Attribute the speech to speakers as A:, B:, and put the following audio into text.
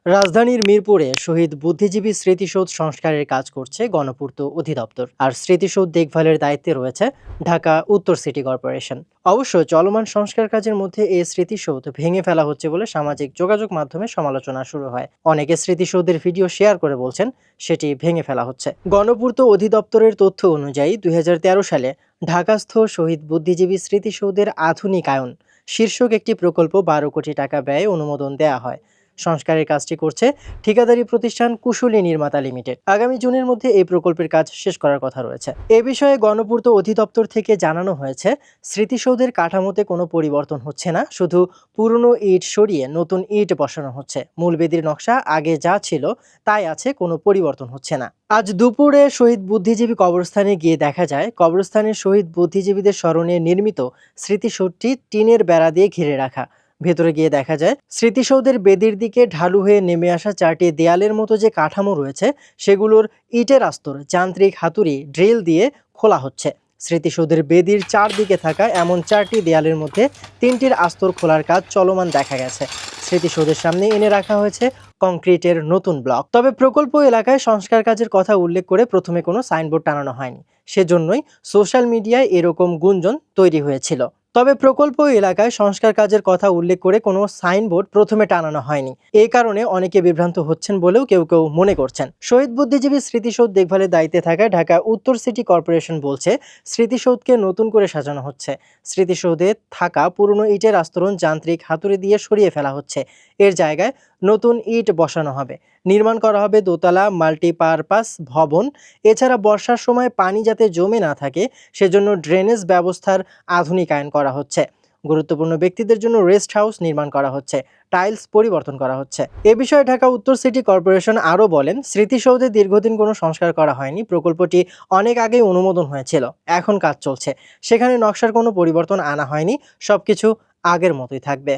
A: রাজধানীর মিরপুরে শহীদ বুদ্ধিজীবী স্মৃতিসৌধ সংস্কারের কাজ করছে গণপূর্ত অধিদপ্তর, আর স্মৃতিসৌধ দেখভালের দায়িত্বে রয়েছে ঢাকা উত্তর সিটি কর্পোরেশন। অবশ্য চলমান সংস্কার কাজের মধ্যে এই স্মৃতিসৌধ ভেঙে ফেলা হচ্ছে বলে সামাজিক যোগাযোগ মাধ্যমে সমালোচনা শুরু হয়। অনেকে স্মৃতিসৌধের ভিডিও শেয়ার করে বলছেন সেটি ভেঙে ফেলা হচ্ছে। গণপূর্ত অধিদপ্তরের তথ্য অনুযায়ী ২০১৩ সালে ঢাকাস্থ শহীদ বুদ্ধিজীবী স্মৃতিসৌধের আধুনিকায়ন শীর্ষক একটি প্রকল্প ১২ কোটি টাকা ব্যয়ে অনুমোদন দেয়া হয়। সংস্কারের কাজটি করছে ঠিকাদারি প্রতিষ্ঠান কুশলী নির্মাতা লিমিটেড। আগামী জুনের মধ্যে এই প্রকল্পের কাজ শেষ করার কথা রয়েছে। এ বিষয়ে গণপূর্ত অধিদপ্তর থেকে জানানো হয়েছে, স্মৃতিসৌধের কাঠামোতে কোনো পরিবর্তন হচ্ছে না, শুধু পুরনো ইট সরিয়ে নতুন ইট বসানো হচ্ছে। মূল বেদির নকশা আগে যা ছিল তাই আছে, কোনো পরিবর্তন হচ্ছে না। আজ দুপুরে শহীদ বুদ্ধিজীবী কবরস্থানে গিয়ে দেখা যায়, কবরস্থানের শহীদ বুদ্ধিজীবীদের স্মরণে নির্মিত স্মৃতিসৌধটি টিনের বেড়া দিয়ে ঘিরে রাখা। ভেতরে গিয়ে দেখা যায় স্মৃতিসৌধের বেদির দিকে ঢালু হয়ে নেমে আসা চারটি দেয়ালের মতো যে কাঠামো রয়েছে সেগুলোর ইটের আস্তর যান্ত্রিক হাতুড়ি ড্রিল দিয়ে খোলা হচ্ছে। স্মৃতিসৌধের বেদির চারদিকে থাকা এমন চারটি দেয়ালের মধ্যে তিনটির আস্তর খোলার কাজ চলমান দেখা গেছে। স্মৃতিসৌধের সামনে এনে রাখা হয়েছে কংক্রিটের নতুন ব্লক। তবে প্রকল্প এলাকায় সংস্কার কাজের কথা উল্লেখ করে প্রথমে কোনো সাইনবোর্ড টানানো হয়নি, সেজন্যই সোশ্যাল মিডিয়ায় এরকম গুঞ্জন তৈরি হয়েছিল। তবে প্রকল্প এলাকায় সংস্কার কাজের কথা উল্লেখ করে কোনো সাইনবোর্ড প্রথমে টানানো হয়নি, এই কারণে অনেকে বিভ্রান্ত হচ্ছেন বলেও কেউ কেউ মনে করছেন। শহীদ বুদ্ধিজীবী স্মৃতিসৌধ দেখভালের দায়িত্বে থাকা ঢাকা উত্তর সিটি কর্পোরেশন বলছে, স্মৃতিসৌধকে নতুন করে সাজানো হচ্ছে। স্মৃতিসৌধে থাকা পুরনো ইটের আস্তরণ যান্ত্রিক হাতুড়ি দিয়ে সরিয়ে ফেলা হচ্ছে। এর জায়গায় নতুন ইট বসানো হবে। নির্মাণ করা হবে দোতলা মাল্টিপারপাস ভবন। এছাড়া বর্ষার সময় পানি যাতে জমে না থাকে সেজন্য ড্রেনেজ ব্যবস্থার আধুনিকায়ন করা হচ্ছে। গুরুত্বপূর্ণ ব্যক্তিদের জন্য রেস্ট হাউস নির্মাণ করা হচ্ছে। টাইলস পরিবর্তন করা হচ্ছে। এ বিষয়ে ঢাকা উত্তর সিটি কর্পোরেশন আরও বলেন, স্মৃতিসৌধে দীর্ঘদিন কোনো সংস্কার করা হয়নি। প্রকল্পটি অনেক আগেই অনুমোদন হয়েছিল, এখন কাজ চলছে। সেখানে নকশার কোনো পরিবর্তন আনা হয়নি, সবকিছু আগের মতোই থাকবে।